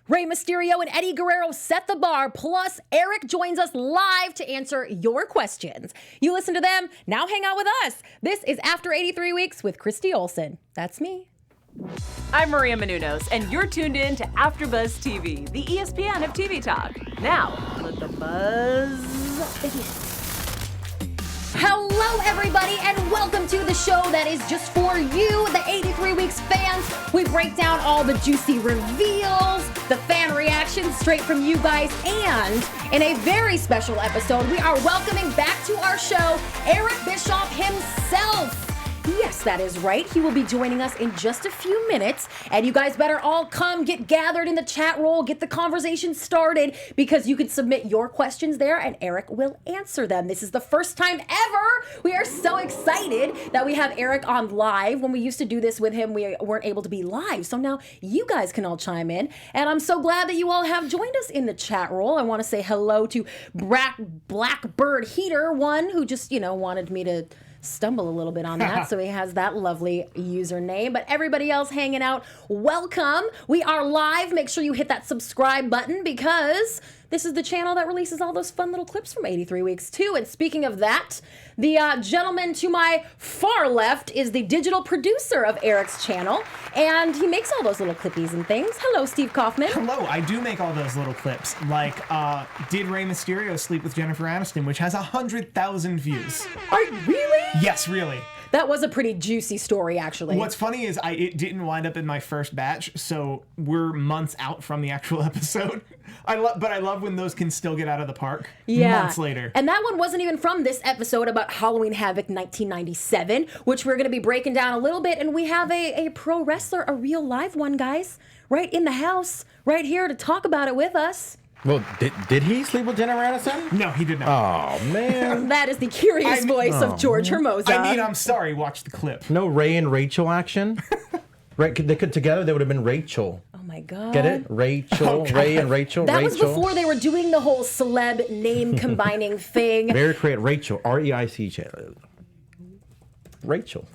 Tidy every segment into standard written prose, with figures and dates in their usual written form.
Rey Mysterio and Eddie Guerrero set the bar, plus Eric joins us live to answer your questions. You listen to them, now hang out with us. This is After 83 Weeks with Christy Olson. That's me. I'm Maria Menounos, and you're tuned in to AfterBuzz TV, the ESPN of TV talk. Now, let the buzz begin. Hello, everybody, and welcome to the show that is just for you, the 83 Weeks fans. We break down all the juicy reveals, the fan reactions straight from you guys, and in a very special episode, we are welcoming back to our show Eric Bischoff himself. Yes, that is right. He will be joining us in just a few minutes. And you guys better all come, get gathered in the chat roll, get the conversation started, because you can submit your questions there and Eric will answer them. This is the first time ever. We are so excited that we have Eric on live. When we used to do this with him, we weren't able to be live. So now you guys can all chime in. And I'm so glad that you all have joined us in the chat roll. I want to say hello to Blackbird Heater 1, who just, wanted me to stumble a little bit on that, so he has that lovely username. But everybody else hanging out, welcome. We are live. Make sure you hit that subscribe button, because this is the channel that releases all those fun little clips from 83 Weeks too. And speaking of that, the gentleman to my far left is the digital producer of Eric's channel, and he makes all those little clippies and things. Hello, Steve Kaufmann. Hello, I do make all those little clips. Like, did Rey Mysterio sleep with Jennifer Aniston, which has 100,000 views. Really? Yes, really. That was a pretty juicy story, actually. What's funny is it didn't wind up in my first batch, so we're months out from the actual episode. But I love when those can still get out of the park months later. And that one wasn't even from this episode about Halloween Havoc 1997, which we're going to be breaking down a little bit. And we have a pro wrestler, a real live one, guys, right in the house, right here to talk about it with us. Well, did he sleep with Jennifer Aniston? No, he did not. Oh, man. That is the curious voice of George Hermoza. I'm sorry, watch the clip. No Ray and Rachel action? Right, they could together, they would have been Rachel. Oh my God. Get it? Rachel, Ray and Rachel. That Rachel. was before they were doing the whole celeb name combining thing. Very creative. Rachel, R-E-I-C. Rachel.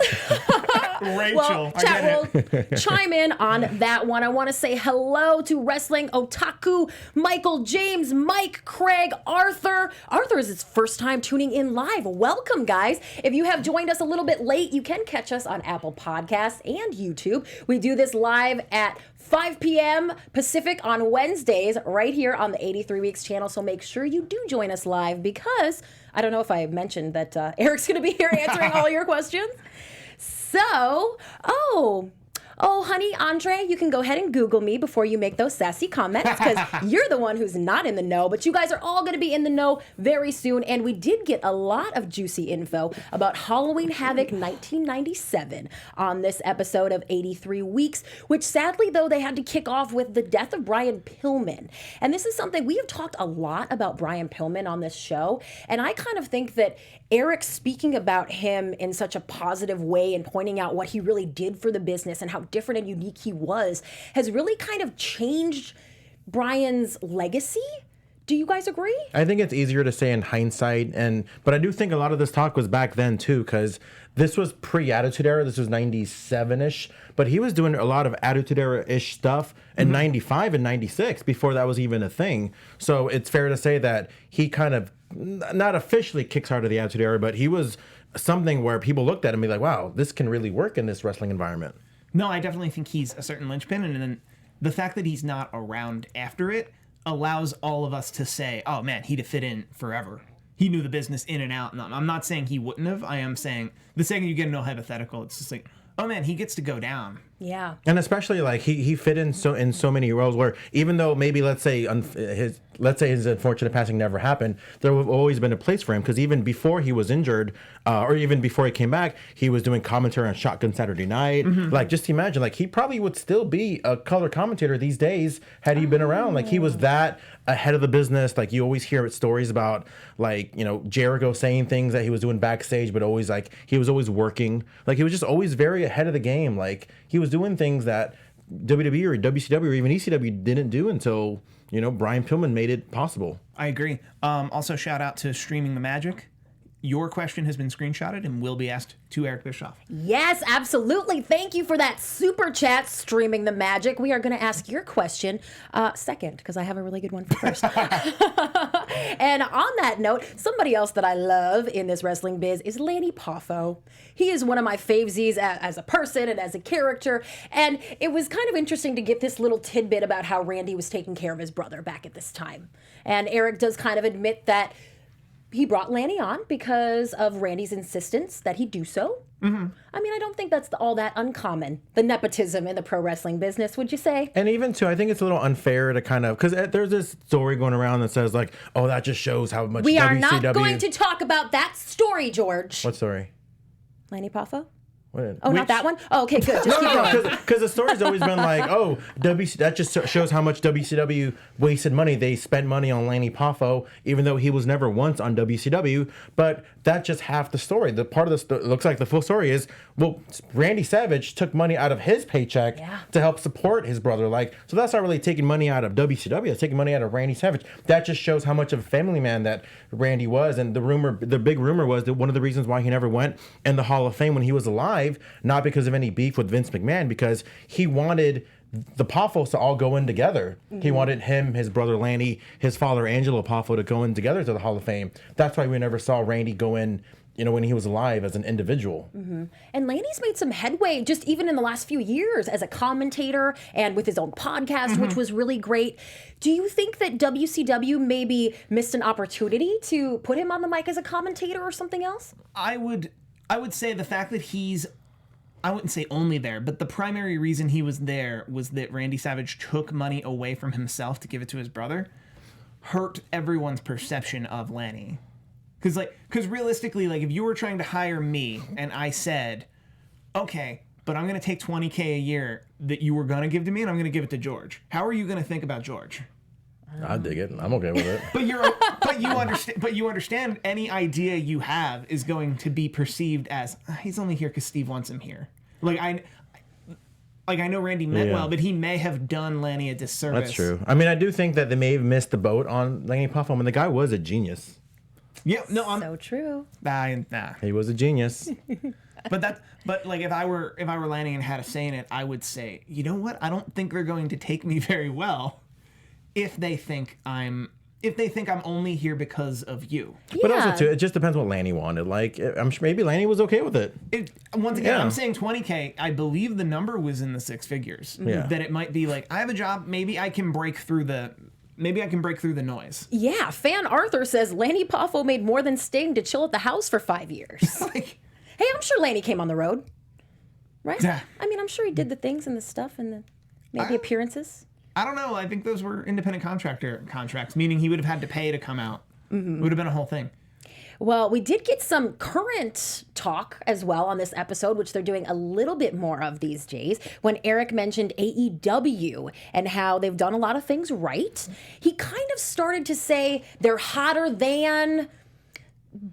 Rachel. Well, chat will chime in on that one. I want to say hello to Wrestling Otaku, Michael James, Mike, Craig, Arthur. Arthur is his first time tuning in live. Welcome, guys. If you have joined us a little bit late, you can catch us on Apple Podcasts and YouTube. We do this live at 5 p.m. Pacific on Wednesdays right here on the 83 Weeks channel. So make sure you do join us live, because I don't know if I mentioned that Eric's going to be here answering all your questions. So, honey, Andre, you can go ahead and Google me before you make those sassy comments, because you're the one who's not in the know, but you guys are all going to be in the know very soon. And we did get a lot of juicy info about Halloween Havoc 1997 on this episode of 83 Weeks, which sadly, though, they had to kick off with the death of Brian Pillman. And this is something we have talked a lot about Brian Pillman on this show. And I kind of think that Eric speaking about him in such a positive way and pointing out what he really did for the business and how different and unique he was has really kind of changed Brian's legacy. Do you guys agree? I think it's easier to say in hindsight, but I do think a lot of this talk was back then too, because this was pre-Attitude Era. This was 97-ish, but he was doing a lot of Attitude Era-ish stuff in 95 and 96 before that was even a thing. So it's fair to say that he kind of, not officially kickstarted the Attitude Era, but he was something where people looked at him and be like, wow, this can really work in this wrestling environment. No, I definitely think he's a certain linchpin, and then the fact that he's not around after it allows all of us to say, oh man, he'd have fit in forever. He knew the business in and out. And I'm not saying he wouldn't have. I am saying the second you get into a hypothetical, it's just like, oh man, he gets to go down. Yeah. And especially like he fit in so many roles where even though maybe let's say his unfortunate passing never happened, there would have always been a place for him, because even before he was injured or even before he came back, he was doing commentary on Shotgun Saturday Night. Like, just imagine, like, he probably would still be a color commentator these days had he been around. Like, he was that ahead of the business. Like, you always hear stories about, like, Jericho saying things that he was doing backstage, but always like he was always working. Like, he was just always very ahead of the game. Like, he was doing things that WWE or WCW or even ECW didn't do until, Brian Pillman made it possible. I agree. Also, shout out to Streaming the Magic. your question has been screenshotted and will be asked to Eric Bischoff. Yes, absolutely. Thank you for that super chat, streaming the magic. We are going to ask your question second, because I have a really good one for first. And on that note, somebody else that I love in this wrestling biz is Lanny Poffo. He is one of my favesies as a person and as a character. And it was kind of interesting to get this little tidbit about how Randy was taking care of his brother back at this time. And Eric does kind of admit that he brought Lanny on because of Randy's insistence that he do so. Mm-hmm. I mean, I don't think that's all that uncommon, the nepotism in the pro wrestling business, would you say? And even, too, I think it's a little unfair to kind of... Because there's this story going around that says, like, oh, that just shows how much we are not going to talk about that story, George. What story? Lanny Poffo? What? Oh, not that one? Oh, okay, good. Just keep going. Because the story's always been like, oh, that just shows how much WCW wasted money. They spent money on Lanny Poffo, even though he was never once on WCW. But that's just half the story. The part of the story looks like the full story is, well, Randy Savage took money out of his paycheck to help support his brother. Like, so that's not really taking money out of WCW. It's taking money out of Randy Savage. That just shows how much of a family man that Randy was. And the big rumor was that one of the reasons why he never went in the Hall of Fame when he was alive, not because of any beef with Vince McMahon, because he wanted the Poffos to all go in together. Mm-hmm. He wanted him, his brother Lanny, his father Angelo Poffo to go in together to the Hall of Fame. That's why we never saw Randy go in, when he was alive as an individual. Mm-hmm. And Lanny's made some headway just even in the last few years as a commentator and with his own podcast, which was really great. Do you think that WCW maybe missed an opportunity to put him on the mic as a commentator or something else? I would say the fact that I wouldn't say only there, but the primary reason he was there was that Randy Savage took money away from himself to give it to his brother, hurt everyone's perception of Lanny. Because realistically, like, if you were trying to hire me and I said, okay, but I'm going to take $20K a year that you were going to give to me and I'm going to give it to George, how are you going to think about George? I dig it. I'm okay with it. But you understand any idea you have is going to be perceived as he's only here because Steve wants him here. I know Randy meant well, but he may have done Lanny a disservice. That's true. I mean, I do think that they may have missed the boat on Lanny Poffo. I mean, the guy was a genius. Yeah, no, so true. Nah. He was a genius. But if I were Lanny and had a say in it, I would say, you know what? I don't think they're going to take me very well if they think I'm only here because of you. But also, too, it just depends what Lanny wanted. Like, I'm sure maybe Lanny was okay with it. Once again, I'm saying $20K. I believe the number was in the six figures. Yeah. That it might be like, I have a job. Maybe I can break through the noise. Yeah. Fan Arthur says Lanny Poffo made more than Sting to chill at the house for 5 years. Hey, I'm sure Lanny came on the road. Right? Yeah. I mean, I'm sure he did the things and the stuff and the appearances. I don't know. I think those were independent contractor contracts, meaning he would have had to pay to come out. Mm-hmm. It would have been a whole thing. Well, we did get some current talk as well on this episode, which they're doing a little bit more of these days, when Eric mentioned AEW and how they've done a lot of things right. He kind of started to say they're hotter than,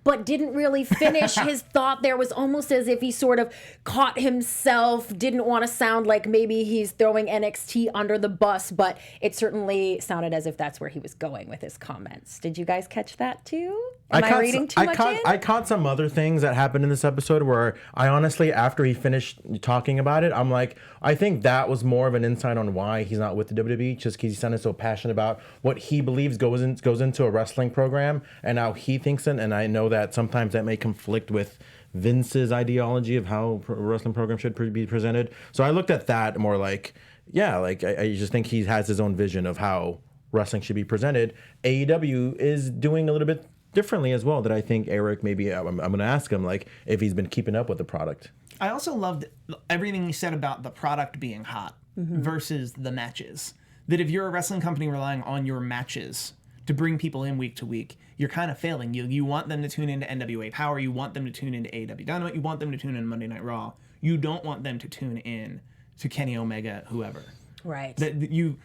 but didn't really finish his thought. There was almost as if he sort of caught himself, didn't want to sound like maybe he's throwing NXT under the bus, but it certainly sounded as if that's where he was going with his comments. Did you guys catch that too? Am I reading too much in? I caught some other things that happened in this episode where I honestly, after he finished talking about it, I'm like, I think that was more of an insight on why he's not with the WWE, just because he sounded so passionate about what he believes goes into a wrestling program and how he thinks it. And I know that sometimes that may conflict with Vince's ideology of how a wrestling program should be presented. So I looked at that more like, I just think he has his own vision of how wrestling should be presented. AEW is doing a little bit differently as well that I think Eric, maybe I'm going to ask him, like, if he's been keeping up with the product. I also loved everything he said about the product being hot versus the matches. That if you're a wrestling company relying on your matches to bring people in week to week, you're kind of failing. You want them to tune into NWA Power, you want them to tune into AEW Dynamite, you want them to tune in Monday Night Raw. You don't want them to tune in to Kenny Omega, whoever. Right. That you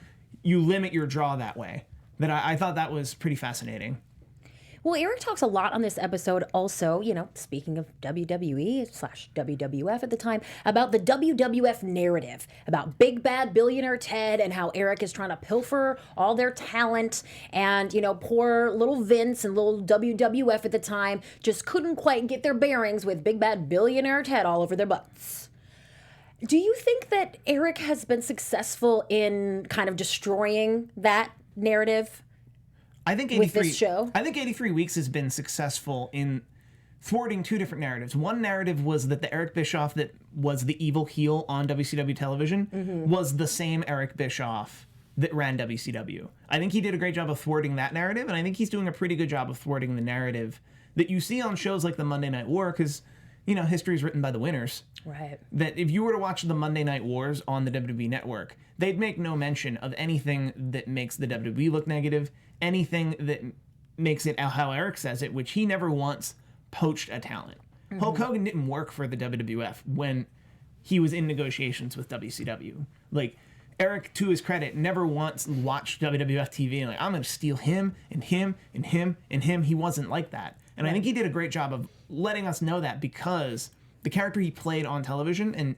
limit your draw that way. That I thought that was pretty fascinating. Well, Eric talks a lot on this episode also, speaking of WWE/WWF at the time, about the WWF narrative, about big bad billionaire Ted and how Eric is trying to pilfer all their talent. And, poor little Vince and little WWF at the time just couldn't quite get their bearings with big bad billionaire Ted all over their butts. Do you think that Eric has been successful in kind of destroying that narrative? I think 83 Weeks has been successful in thwarting two different narratives. One narrative was that the Eric Bischoff that was the evil heel on WCW television was the same Eric Bischoff that ran WCW. I think he did a great job of thwarting that narrative, and I think he's doing a pretty good job of thwarting the narrative that you see on shows like the Monday Night War, because, history is written by the winners. Right. That if you were to watch the Monday Night Wars on the WWE Network, they'd make no mention of anything that makes the WWE look negative, anything that makes it how Eric says it, which he never once poached a talent. Hulk Hogan didn't work for the WWF when he was in negotiations with WCW. Like, Eric, to his credit, never once watched WWF TV and I'm going to steal him and him and him and him. He wasn't like that. And I think he did a great job of letting us know that, because the character he played on television, and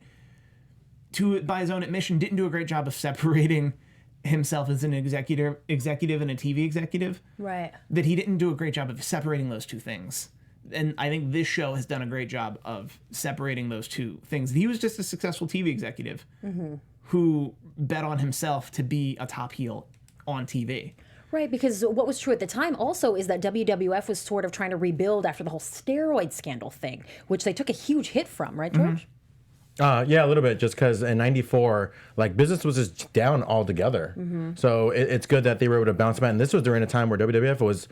by his own admission, didn't do a great job of separating himself as an executive and a TV executive. Right. That he didn't do a great job of separating those two things. And I think this show has done a great job of separating those two things. He was just a successful TV executive who bet on himself to be a top heel on TV. Right, because what was true at the time also is that WWF was sort of trying to rebuild after the whole steroid scandal thing, which they took a huge hit from, right, George? Yeah, a little bit, just because in '94, business was just down altogether. So it's good that they were able to bounce back. And this was during a time where WWF was,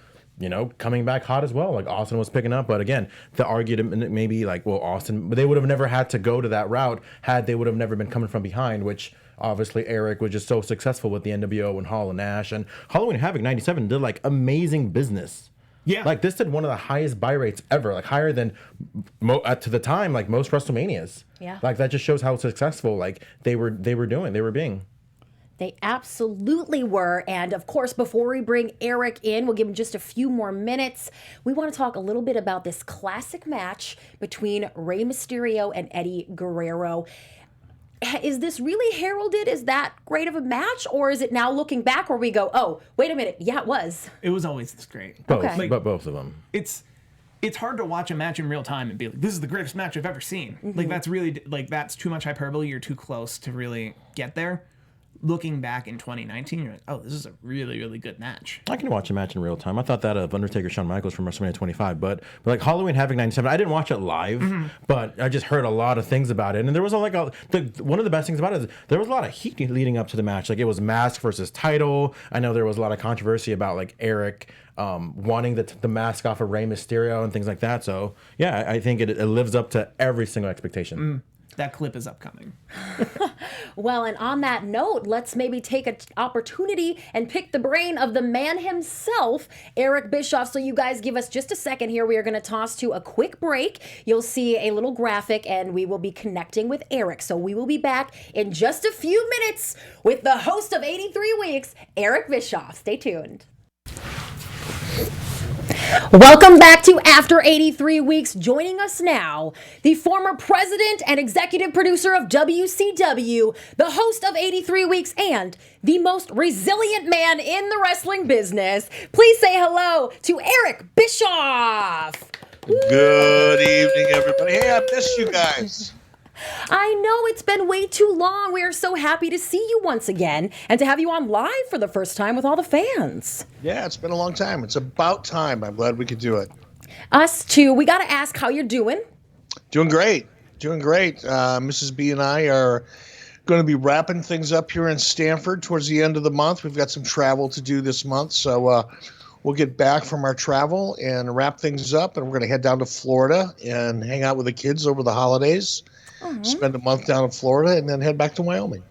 coming back hot as well. Austin was picking up. But again, the argument maybe Austin, but they would have never had to go to that route had they would have never been coming from behind, which obviously Eric was just so successful with the NWO and Hall and Nash. And Halloween Havoc '97 did amazing business. Yeah. This did one of the highest buy rates ever, higher than, to the time, most WrestleManias. Yeah. That just shows how successful, they were being. They absolutely were. And of course, before we bring Eric in, we'll give him just a few more minutes. We want to talk a little bit about this classic match between Rey Mysterio and Eddie Guerrero. Is this really heralded as that great of a match, or is it now looking back where we go, oh, wait a minute, yeah, it was? It was always this great. Both, but both of them. It's hard to watch a match in real time and be like, this is the greatest match I've ever seen. That's really, that's too much hyperbole. You're too close to really get there. Looking back in 2019, you're like, oh, this is a really, really good match. I can watch a match in real time. I thought that of Undertaker Shawn Michaels from WrestleMania 25, but Halloween Havoc '97, I didn't watch it live, but I just heard a lot of things about it. And there was one of the best things about it is there was a lot of heat leading up to the match. It was mask versus title. I know there was a lot of controversy about Eric wanting the mask off of Rey Mysterio and things like that. So yeah, I think it lives up to every single expectation. That clip is upcoming. Well, and on that note, let's maybe take an opportunity and pick the brain of the man himself, Eric Bischoff. So you guys give us just a second here. We are going to toss to a quick break. You'll see a little graphic, and we will be connecting with Eric. So we will be back in just a few minutes with the host of 83 Weeks, Eric Bischoff. Stay tuned. Welcome back to After 83 Weeks. Joining us now, the former president and executive producer of WCW, the host of 83 Weeks, and the most resilient man in the wrestling business. Please say hello to Eric Bischoff. Good evening, everybody. Hey, I missed you guys. I know it's been way too long. We are so happy to see you once again and to have you on live for the first time with all the fans. Yeah, it's been a long time. It's about time. I'm glad we could do it. Us too. We got to ask how you're doing. Doing great. Mrs. B and I are going to be wrapping things up here in Stamford towards the end of the month. We've got some travel to do this month, so we'll get back from our travel and wrap things up, and we're going to head down to Florida and hang out with the kids over the holidays. Spend a month down in Florida and then head back to Wyoming.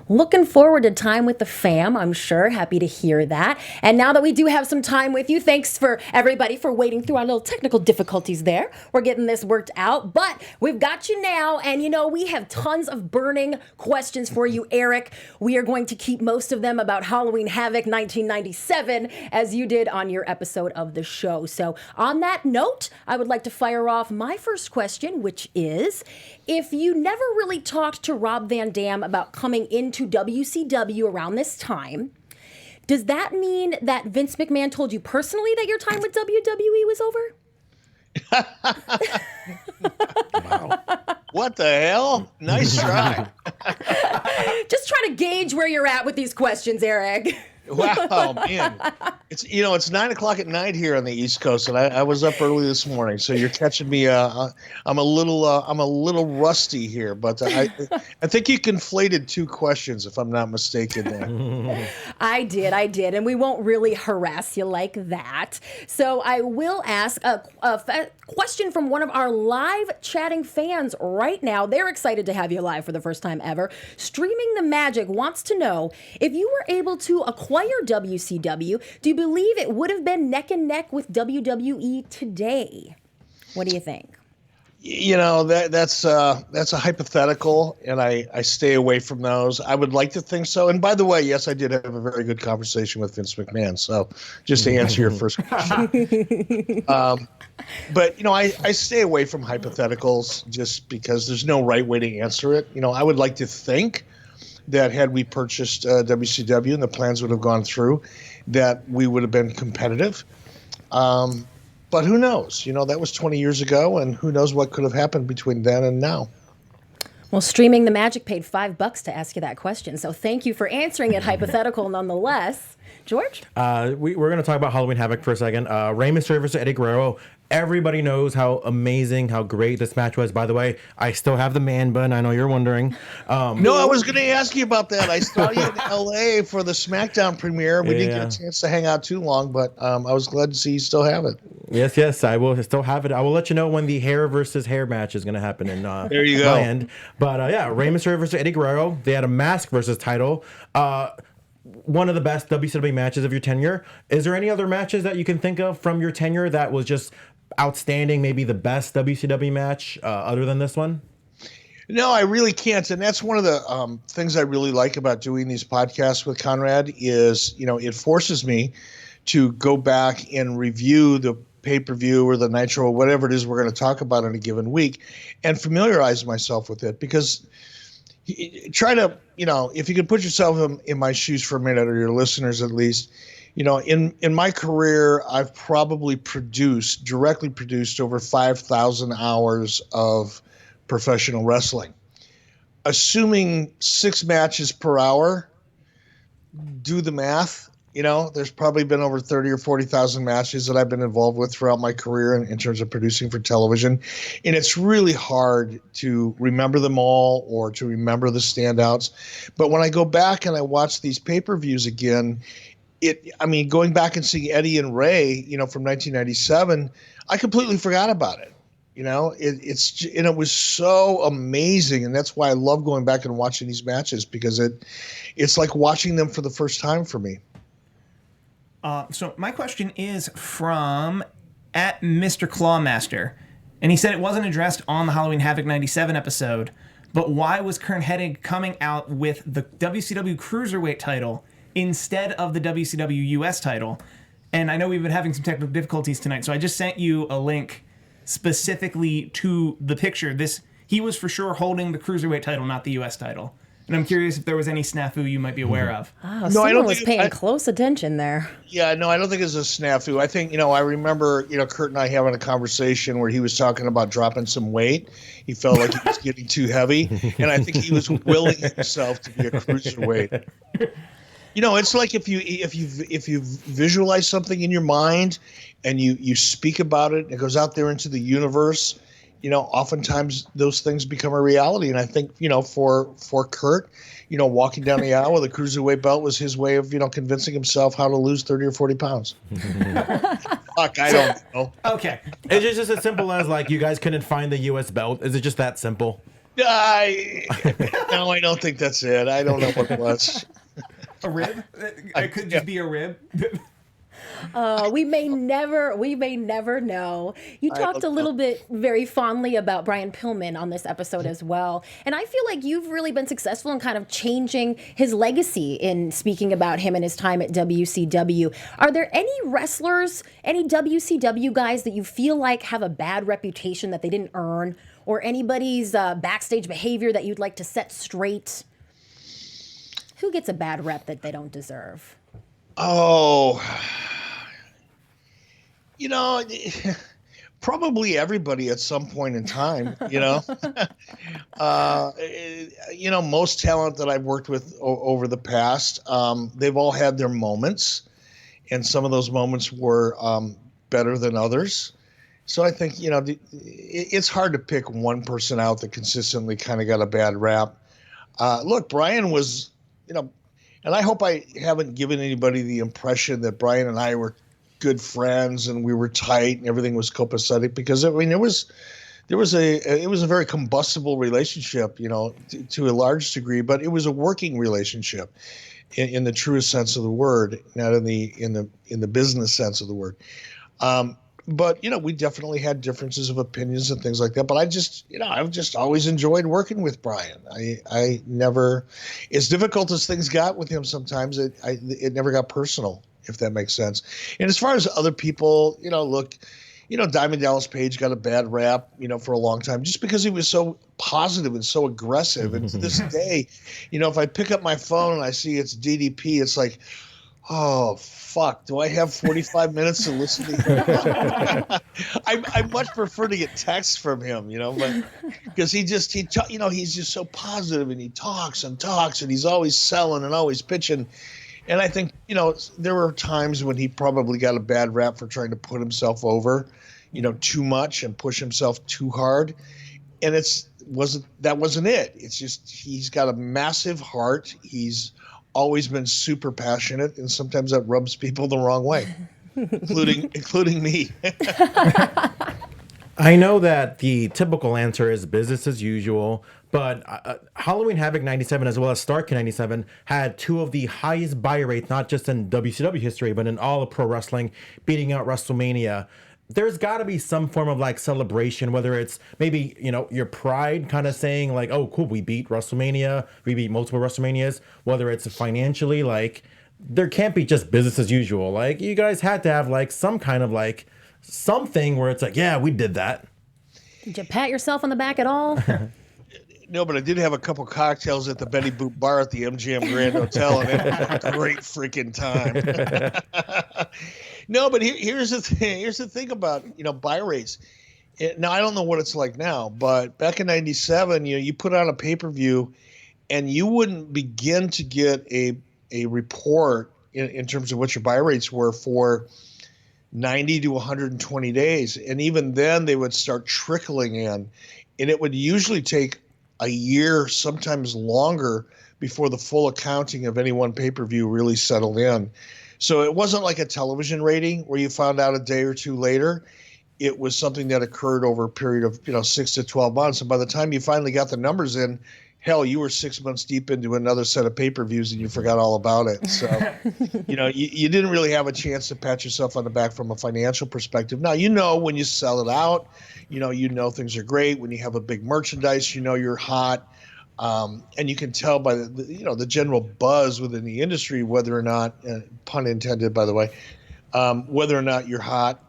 Looking forward to time with the fam, I'm sure. Happy to hear that. And now that we do have some time with you, thanks for everybody for waiting through our little technical difficulties there. We're getting this worked out, but we've got you now. And you know, we have tons of burning questions for you, Eric. We are going to keep most of them about Halloween Havoc 1997, as you did on your episode of the show. So on that note, I would like to fire off my first question, which is, if you never really talked to Rob Van Dam about coming into WCW around this time, does that mean that Vince McMahon told you personally that your time with WWE was over? Wow. What the hell? Nice try. Just trying to gauge where you're at with these questions, Eric. Wow, man. It's 9 o'clock at night here on the East Coast, and I was up early this morning, so you're catching me. I'm a little rusty here, but I think you conflated two questions, if I'm not mistaken. There. I did, and we won't really harass you like that. So I will ask a question from one of our live chatting fans right now. They're excited to have you live for the first time ever. Streaming the Magic wants to know, if you were able to acquire WCW, do you believe it would have been neck and neck with WWE today? What do you think? That's a hypothetical, and I stay away from those. I would like to think so. And by the way, yes, I did have a very good conversation with Vince McMahon. So just to answer your first question. But, I stay away from hypotheticals just because there's no right way to answer it. I would like to think that had we purchased WCW and the plans would have gone through, that we would have been competitive. But who knows? That was 20 years ago, and who knows what could have happened between then and now. Well, Streaming the Magic paid $5 to ask you that question, so thank you for answering it hypothetical nonetheless. George? We're going to talk about Halloween Havoc for a second. Rey Mysterio versus Eddie Guerrero. Everybody knows how amazing, how great this match was. By the way, I still have the man bun. I know you're wondering. No, I was going to ask you about that. I saw you in L.A. for the SmackDown premiere. We didn't get a chance to hang out too long, but I was glad to see you still have it. Yes, I will still have it. I will let you know when the hair versus hair match is going to happen in there you go. My end. But Rey Mysterio versus Eddie Guerrero. They had a mask versus title. One of the best WCW matches of your tenure. Is there any other matches that you can think of from your tenure that was just outstanding, maybe the best WCW match other than this one? No, I really can't. And that's one of the things I really like about doing these podcasts with Conrad is, it forces me to go back and review the pay-per-view or the Nitro or whatever it is we're going to talk about in a given week and familiarize myself with it, because try to, if you could put yourself in my shoes for a minute, or your listeners at least, in my career, I've probably directly produced over 5,000 hours of professional wrestling. Assuming 6 matches per hour, do the math. There's probably been over 30 or 40,000 matches that I've been involved with throughout my career in terms of producing for television. And it's really hard to remember them all or to remember the standouts. But when I go back and I watch these pay-per-views again, going back and seeing Eddie and Ray, from 1997, I completely forgot about it. It was so amazing, and that's why I love going back and watching these matches, because it's like watching them for the first time for me. So my question is from @Mr. Clawmaster, and he said it wasn't addressed on the Halloween Havoc 97 episode, but why was Kurt Hennig coming out with the WCW Cruiserweight title instead of the WCW US title? And I know we've been having some technical difficulties tonight, so I just sent you a link specifically to the picture. He was for sure holding the Cruiserweight title, not the US title. And I'm curious if there was any snafu you might be aware of. Oh, someone was paying close attention there. Yeah, no, I don't think it's a snafu. I think, I remember, Kurt and I having a conversation where he was talking about dropping some weight. He felt like he was getting too heavy. And I think he was willing himself to be a cruiserweight. It's like if you visualize something in your mind and you speak about it, and it goes out there into the universe, oftentimes those things become a reality. And I think, for Kurt, walking down the aisle with a cruiserweight belt was his way of, convincing himself how to lose 30 or 40 pounds. Fuck, I don't know. Okay. It's just as simple as, like, you guys couldn't find the U.S. belt. Is it just that simple? No, I don't think that's it. I don't know what it was. A rib? It could just be a rib. We may never know. You talked a little bit very fondly about Brian Pillman on this episode as well. And I feel like you've really been successful in kind of changing his legacy in speaking about him and his time at WCW. Are there any wrestlers, any WCW guys that you feel like have a bad reputation that they didn't earn? Or anybody's backstage behavior that you'd like to set straight? Who gets a bad rep that they don't deserve? Oh, probably everybody at some point in time, most talent that I've worked with over the past, they've all had their moments, and some of those moments were better than others. So I think, it's hard to pick one person out that consistently kind of got a bad rap. Look, Brian was, and I hope I haven't given anybody the impression that Brian and I were good friends and we were tight and everything was copacetic, because it was a very combustible relationship, to a large degree, but it was a working relationship in the truest sense of the word, not in the business sense of the word. But, we definitely had differences of opinions and things like that. But I've just always enjoyed working with Brian. I never, as difficult as things got with him sometimes, it never got personal, if that makes sense. And as far as other people, look, Diamond Dallas Page got a bad rap, for a long time, just because he was so positive and so aggressive. And to this day, if I pick up my phone and I see it's DDP, it's like, oh, fuck, do I have 45 minutes to listen to him? I much prefer to get texts from him, but because he's just so positive, and he talks and he's always selling and always pitching. And I think, there were times when he probably got a bad rap for trying to put himself over, too much and push himself too hard. And that wasn't it. It's just, he's got a massive heart. He's always been super passionate, and sometimes that rubs people the wrong way, including me. I know that the typical answer is business as usual, but Halloween Havoc 97 as well as Stark 97 had two of the highest buy rates, not just in WCW history, but in all of pro wrestling, beating out WrestleMania. There's got to be some form of celebration, whether it's maybe, your pride kind of saying oh, cool, we beat WrestleMania, we beat multiple WrestleManias, whether it's financially, there can't be just business as usual. You guys had to have some kind of something where it's yeah, we did that. Did you pat yourself on the back at all? No, but I did have a couple cocktails at the Betty Boop Bar at the MGM Grand Hotel, and it was a great freaking time. No, but here's the thing. Here's the thing about buy rates. Now I don't know what it's like now, but back in '97, you put on a pay-per-view, and you wouldn't begin to get a report in terms of what your buy rates were for 90 to 120 days, and even then they would start trickling in, and it would usually take a year, sometimes longer, before the full accounting of any one pay-per-view really settled in. So it wasn't like a television rating where you found out a day or two later. It was something that occurred over a period of 6 to 12 months. And by the time you finally got the numbers in, hell, you were 6 months deep into another set of pay-per-views and you forgot all about it. So, you didn't really have a chance to pat yourself on the back from a financial perspective. Now, when you sell it out, things are great. When you have a big merchandise, you're hot. And you can tell by the general buzz within the industry whether or not, pun intended, by the way, whether or not you're hot.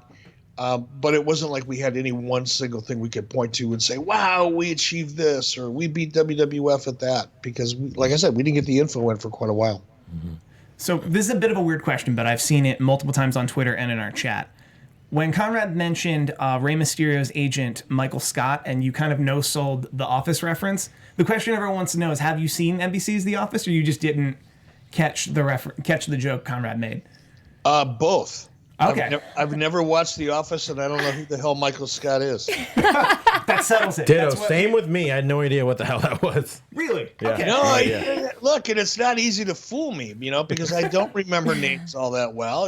But it wasn't like we had any one single thing we could point to and say, wow, we achieved this, or we beat WWF at that, because like I said, we didn't get the info in for quite a while. Mm-hmm. So this is a bit of a weird question, but I've seen it multiple times on Twitter and in our chat. When Conrad mentioned Rey Mysterio's agent, Michael Scott, and you kind of no-sold the Office reference, the question everyone wants to know is, have you seen NBC's The Office, or you just didn't catch the joke Conrad made? Both. Okay. I've never watched The Office, and I don't know who the hell Michael Scott is. That settles it. Ditto. Same with me. I had no idea what the hell that was. Really? Yeah. Okay. No, Look, and it's not easy to fool me, because I don't remember names all that well.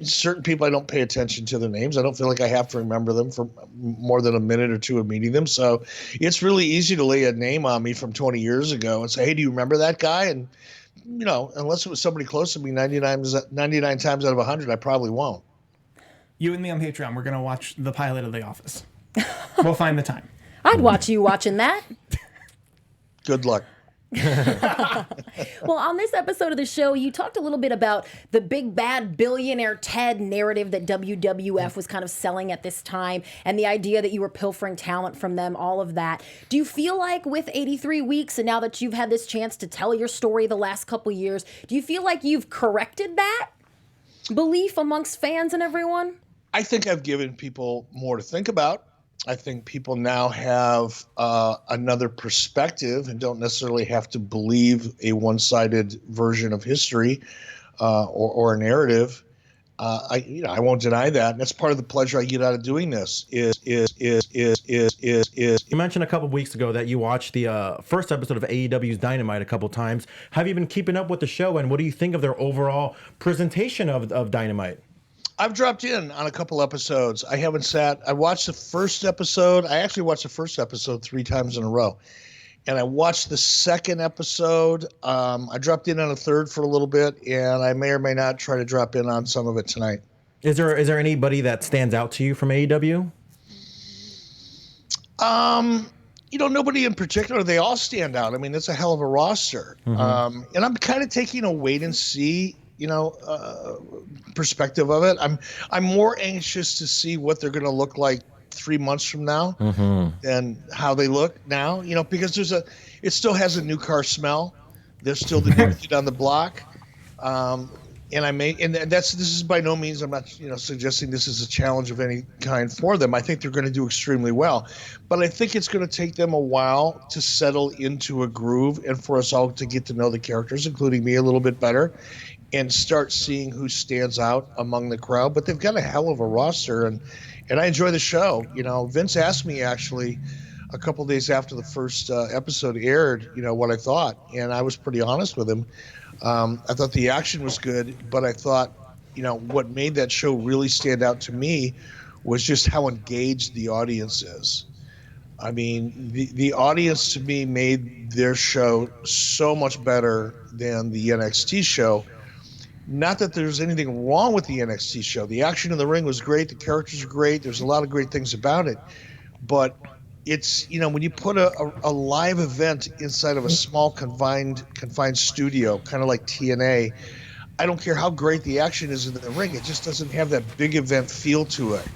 Certain people, I don't pay attention to their names. I don't feel like I have to remember them for more than a minute or two of meeting them. So it's really easy to lay a name on me from 20 years ago and say, hey, do you remember that guy? And, unless it was somebody close to me 99 times out of 100, I probably won't. You and me on Patreon, we're going to watch the pilot of The Office. We'll find the time. I'd watch you watching that. Good luck. Well, on this episode of the show, you talked a little bit about the big bad Billionaire Ted narrative that WWF was kind of selling at this time, and the idea that you were pilfering talent from them, all of that. Do you feel like with 83 weeks, and now that you've had this chance to tell your story the last couple years, do you feel like you've corrected that belief amongst fans and everyone? I think I've given people more to think about. I think people now have another perspective and don't necessarily have to believe a one-sided version of history or a narrative. I won't deny that. And that's part of the pleasure I get out of doing this. You mentioned a couple weeks ago that you watched the first episode of AEW's Dynamite a couple times. Have you been keeping up with the show, and what do you think of their overall presentation of Dynamite? I've dropped in on a couple episodes. I haven't sat. I watched the first episode. I actually watched the first episode 3 times in a row. And I watched the second episode. I dropped in on a third for a little bit, and I may or may not try to drop in on some of it tonight. Is there anybody that stands out to you from AEW? Nobody in particular. They all stand out. I mean, it's a hell of a roster. Mm-hmm. And I'm kind of taking a wait and see perspective of it. I'm more anxious to see what they're going to look like 3 months from now than how they look now, because it still has a new car smell. There's still the new kid on the block. This is by no means, I'm not, suggesting this is a challenge of any kind for them. I think they're going to do extremely well, but I think it's going to take them a while to settle into a groove and for us all to get to know the characters, including me, a little bit better, and start seeing who stands out among the crowd. But they've got a hell of a roster, and I enjoy the show. Vince asked me actually a couple days after the first episode aired, what I thought, and I was pretty honest with him. I thought the action was good, but I thought, what made that show really stand out to me was just how engaged the audience is. I mean, the audience to me made their show so much better than the NXT show. Not that there's anything wrong with the NXT show. The action in the ring was great. The characters are great. There's a lot of great things about it. But it's, when you put a live event inside of a small confined studio, kind of like TNA, I don't care how great the action is in the ring. It just doesn't have that big event feel to it.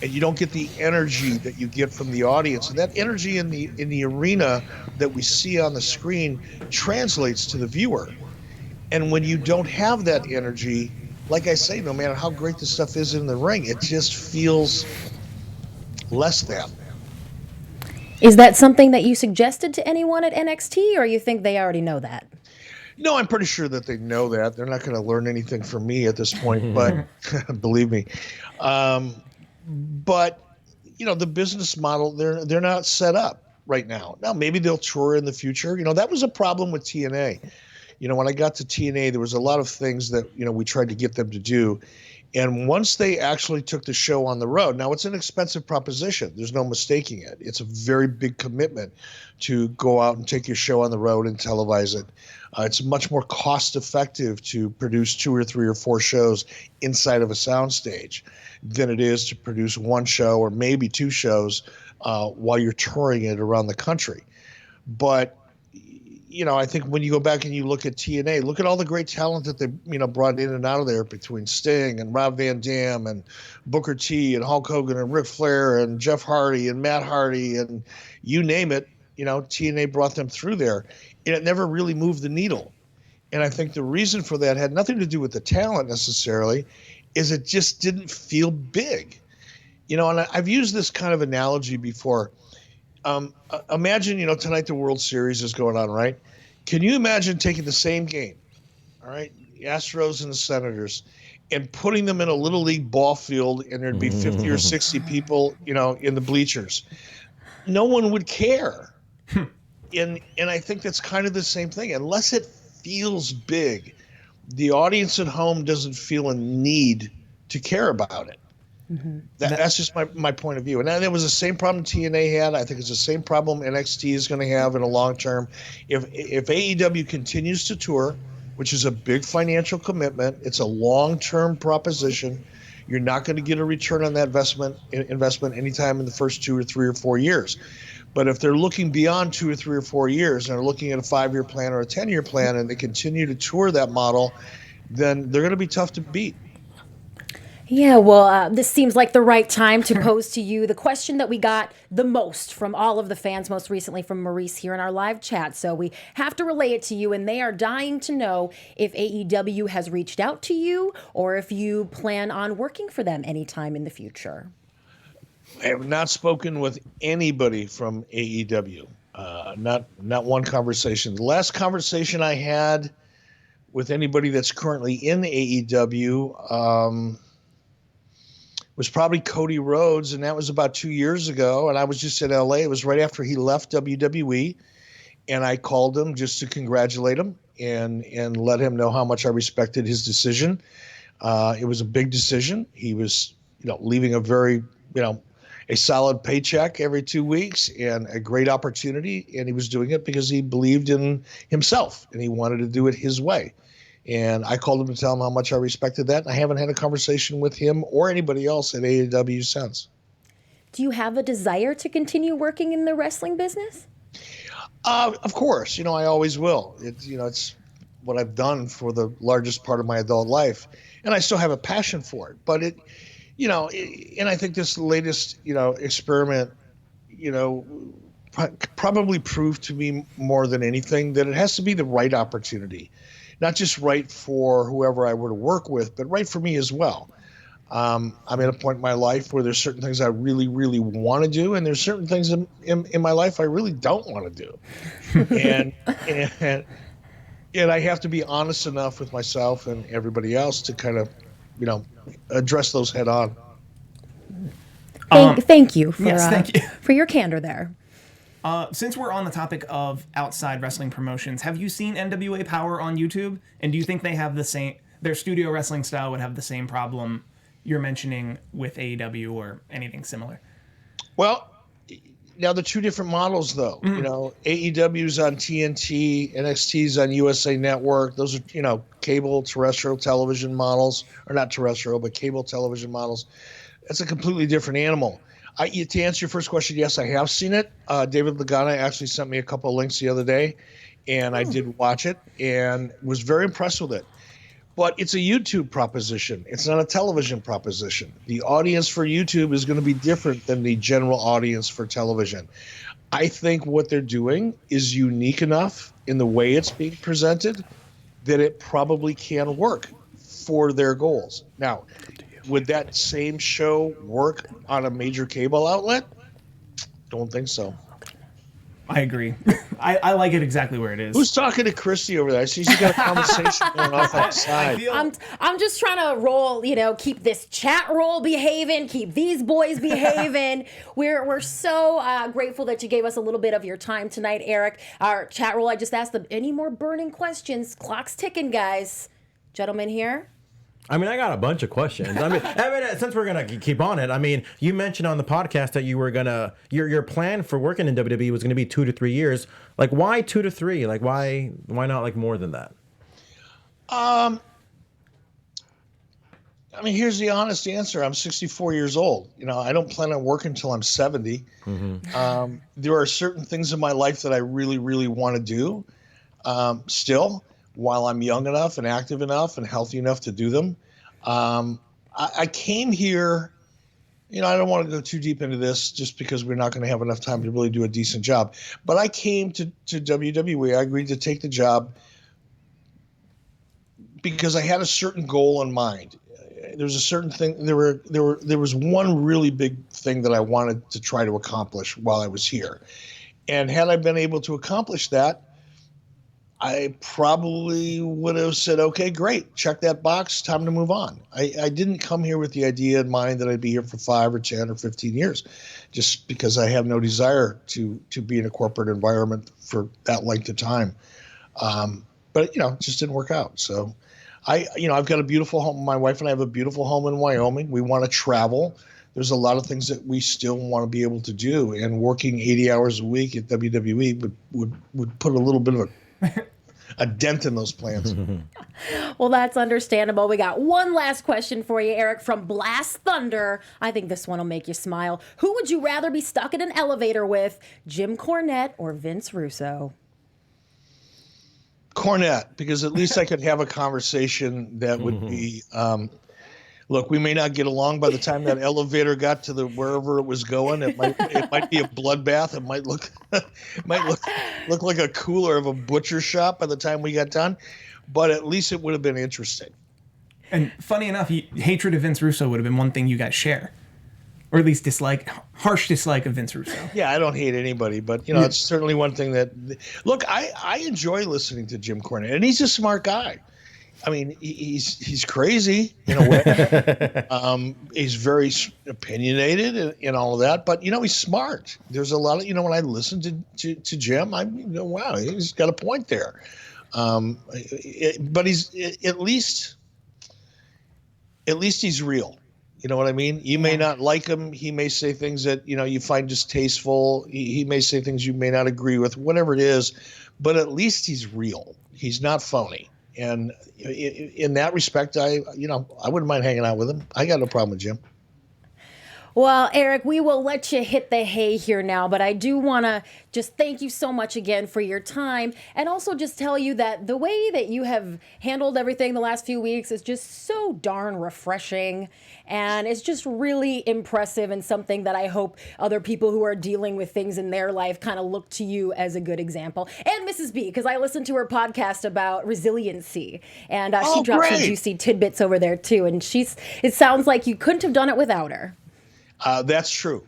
And you don't get the energy that you get from the audience. And that energy in the arena that we see on the screen translates to the viewer. And when you don't have that energy, like I say, no matter how great the stuff is in the ring, it just feels less than. Is that something that you suggested to anyone at NXT, or you think they already know that? No, I'm pretty sure that they know that. They're not going to learn anything from me at this point, but believe me. But, the business model, they're not set up right now. Now, maybe they'll tour in the future. That was a problem with TNA. When I got to TNA, there was a lot of things that, we tried to get them to do. And once they actually took the show on the road, now it's an expensive proposition. There's no mistaking it. It's a very big commitment to go out and take your show on the road and televise it. It's much more cost effective to produce 2 or 3 or 4 shows inside of a soundstage than it is to produce 1 show or maybe 2 shows while you're touring it around the country. But I think when you go back and you look at TNA, look at all the great talent that they, brought in and out of there between Sting and Rob Van Dam and Booker T and Hulk Hogan and Ric Flair and Jeff Hardy and Matt Hardy and you name it, TNA brought them through there. And it never really moved the needle. And I think the reason for that had nothing to do with the talent necessarily, is it just didn't feel big. And I've used this kind of analogy before. Imagine, tonight the World Series is going on, right? Can you imagine taking the same game, all right, the Astros and the Senators, and putting them in a little league ball field, and there'd be 50 or 60 people, in the bleachers? No one would care. and I think that's kind of the same thing. Unless it feels big, the audience at home doesn't feel a need to care about it. That's just my point of view. And that was the same problem TNA had. I think it's the same problem NXT is going to have in the long term. If AEW continues to tour, which is a big financial commitment, it's a long-term proposition. You're not going to get a return on that investment anytime in the first 2 or 3 or 4 years. But if they're looking beyond 2 or 3 or 4 years and are looking at a 5-year plan or a 10-year plan, and they continue to tour that model, then they're going to be tough to beat. Yeah, well, this seems like the right time to pose to you the question that we got the most from all of the fans, most recently from Maurice here in our live chat. So we have to relay it to you, and they are dying to know if AEW has reached out to you or if you plan on working for them anytime in the future. I have not spoken with anybody from AEW. Not one conversation. The last conversation I had with anybody that's currently in AEW was probably Cody Rhodes, and that was about 2 years ago. And I was just in LA. It was right after he left WWE, and I called him just to congratulate him and let him know how much I respected his decision. It was a big decision. He was, leaving a very, a solid paycheck every 2 weeks and a great opportunity. And he was doing it because he believed in himself and he wanted to do it his way. And I called him to tell him how much I respected that. And I haven't had a conversation with him or anybody else at AEW since. Do you have a desire to continue working in the wrestling business? Of course. I always will. It's what I've done for the largest part of my adult life. And I still have a passion for it. But and I think this latest, experiment, probably proved to me more than anything that it has to be the right opportunity. Not just right for whoever I were to work with, but right for me as well. I'm at a point in my life where there's certain things I really, really want to do, and there's certain things in my life I really don't want to do. and I have to be honest enough with myself and everybody else to kind of, address those head on. Thank you for thank you. for your candor there. Since we're on the topic of outside wrestling promotions, have you seen NWA Power on YouTube? And do you think they have their studio wrestling style would have the same problem you're mentioning with AEW or anything similar? Well, now they're two different models, though. AEW's on TNT, NXT's on USA Network. Those are, cable terrestrial television models, or not terrestrial, but cable television models. That's a completely different animal. To answer your first question, yes, I have seen it. David Lagana actually sent me a couple of links the other day, and I did watch it and was very impressed with it. But it's a YouTube proposition. It's not a television proposition. The audience for YouTube is going to be different than the general audience for television. I think what they're doing is unique enough in the way it's being presented that it probably can work for their goals. Now, would that same show work on a major cable outlet? Don't think so. I agree. I like it exactly where it is. Who's talking to Christy over there? I see she's got a conversation going off outside. I'm just trying to roll, keep this chat roll behaving, keep these boys behaving. We're so grateful that you gave us a little bit of your time tonight, Eric. Our chat roll, I just asked them, any more burning questions? Clock's ticking, guys. Gentlemen here. I got a bunch of questions. Since we're gonna keep on it, you mentioned on the podcast that you were gonna your plan for working in WWE was gonna be 2 to 3 years. Like, why 2 to 3? Like, why not like more than that? Here's the honest answer. I'm 64 years old. I don't plan on working until I'm 70. Mm-hmm. There are certain things in my life that I really, really want to do. Still. While I'm young enough and active enough and healthy enough to do them. I came here, I don't want to go too deep into this just because we're not going to have enough time to really do a decent job. But I came to WWE. I agreed to take the job because I had a certain goal in mind. There's a certain thing. There was one really big thing that I wanted to try to accomplish while I was here. And had I been able to accomplish that, I probably would have said, okay, great, check that box, time to move on. I didn't come here with the idea in mind that I'd be here for 5 or 10 or 15 years, just because I have no desire to be in a corporate environment for that length of time. But, it just didn't work out. So I've got a beautiful home. My wife and I have a beautiful home in Wyoming. We want to travel. There's a lot of things that we still want to be able to do. And working 80 hours a week at WWE would put a little bit of a dent in those plans. Well, that's understandable. We got one last question for you, Eric, from Blast Thunder. I think this one will make you smile. Who would you rather be stuck in an elevator with, Jim Cornette or Vince Russo? Cornette, because at least I could have a conversation that would be, look, we may not get along by the time that elevator got to wherever it was going. It might be a bloodbath. It might look like a cooler of a butcher shop by the time we got done, but at least it would have been interesting. And funny enough, hatred of Vince Russo would have been one thing you guys share. Or at least harsh dislike of Vince Russo. Yeah, I don't hate anybody, but it's certainly one thing that. Look, I enjoy listening to Jim Cornette, and he's a smart guy. I mean, he's crazy in a way. He's very opinionated and all of that, but he's smart. There's a lot of when I listen to Jim, wow, he's got a point there. But he's at least he's real. You know what I mean? You may not like him. He may say things that, you find distasteful. He may say things you may not agree with, whatever it is, but at least he's real. He's not phony. And in that respect, I wouldn't mind hanging out with him. I got no problem with Jim. Well, Eric, we will let you hit the hay here now, but I do want to just thank you so much again for your time, and also just tell you that the way that you have handled everything the last few weeks is just so darn refreshing, and it's just really impressive, and something that I hope other people who are dealing with things in their life kind of look to you as a good example. And Mrs. B, because I listened to her podcast about resiliency, and she dropped some juicy tidbits over there too, and it sounds like you couldn't have done it without her. That's true.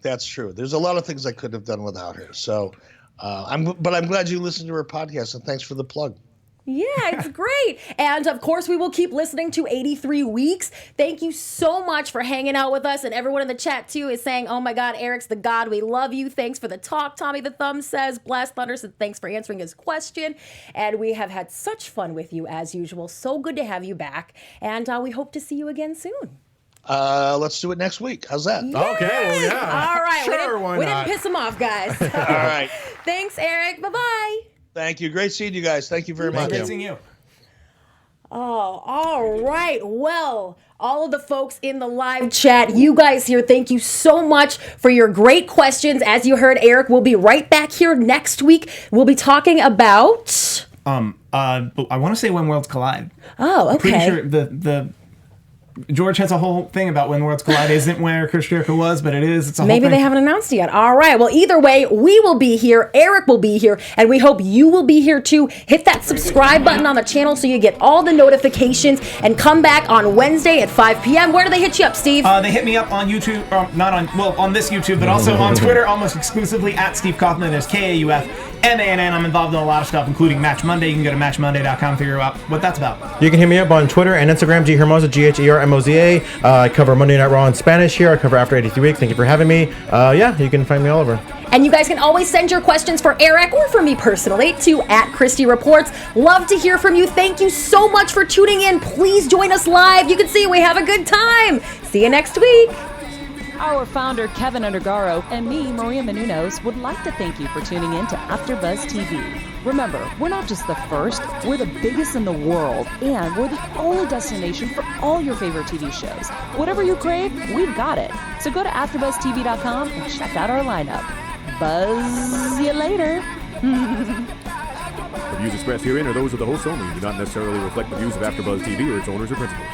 That's true. There's a lot of things I could have done without her. So, I'm glad you listened to her podcast, and thanks for the plug. Yeah, it's great. And of course, we will keep listening to 83 Weeks. Thank you so much for hanging out with us. And everyone in the chat, too, is saying, oh my God, Eric's the God. We love you. Thanks for the talk. Tommy the Thumb says, Blast Thunder said, thanks for answering his question. And we have had such fun with you as usual. So good to have you back. And we hope to see you again soon. Let's do it next week. How's that? Yay! Okay, well, yeah. All right. Sure, why we not? didn't piss him off, guys. All right. Thanks, Eric. Bye-bye. Thank you. Great seeing you guys. Thank you very much. Great seeing you. Oh, all right. Well, all of the folks in the live chat, you guys here, thank you so much for your great questions. As you heard, Eric will be right back here next week. We'll be talking about... I want to say When Worlds Collide. Oh, okay. Pretty sure the George has a whole thing about When Worlds Collide isn't where Chris Jericho was, but it is. It's a whole Maybe thing. they haven't announced it yet. All right. Well, either way, we will be here. Eric will be here. And we hope you will be here too. Hit that subscribe button on the channel so you get all the notifications. And come back on Wednesday at 5 p.m. Where do they hit you up, Steve? They hit me up on YouTube, on this YouTube, but also on Twitter, almost exclusively at Steve Kaufmann. There's KAUFMANN. I'm involved in a lot of stuff, including Match Monday. You can go to matchmonday.com to figure out what that's about. You can hit me up on Twitter and Instagram, G Hermoza, GHERMOZA. I cover Monday Night Raw in Spanish here. I cover After 83 Weeks. Thank you for having me. You can find me all over. And you guys can always send your questions for Eric or for me personally to @ChristyReports. Love to hear from you. Thank you so much for tuning in. Please join us live. You can see we have a good time. See you next week. Our founder, Kevin Undergaro, and me, Maria Menounos, would like to thank you for tuning in to AfterBuzz TV. Remember, we're not just the first, we're the biggest in the world, and we're the only destination for all your favorite TV shows. Whatever you crave, we've got it. So go to AfterBuzzTV.com and check out our lineup. Buzz you later. The views expressed herein are those of the hosts only and do not necessarily reflect the views of AfterBuzz TV or its owners or principals.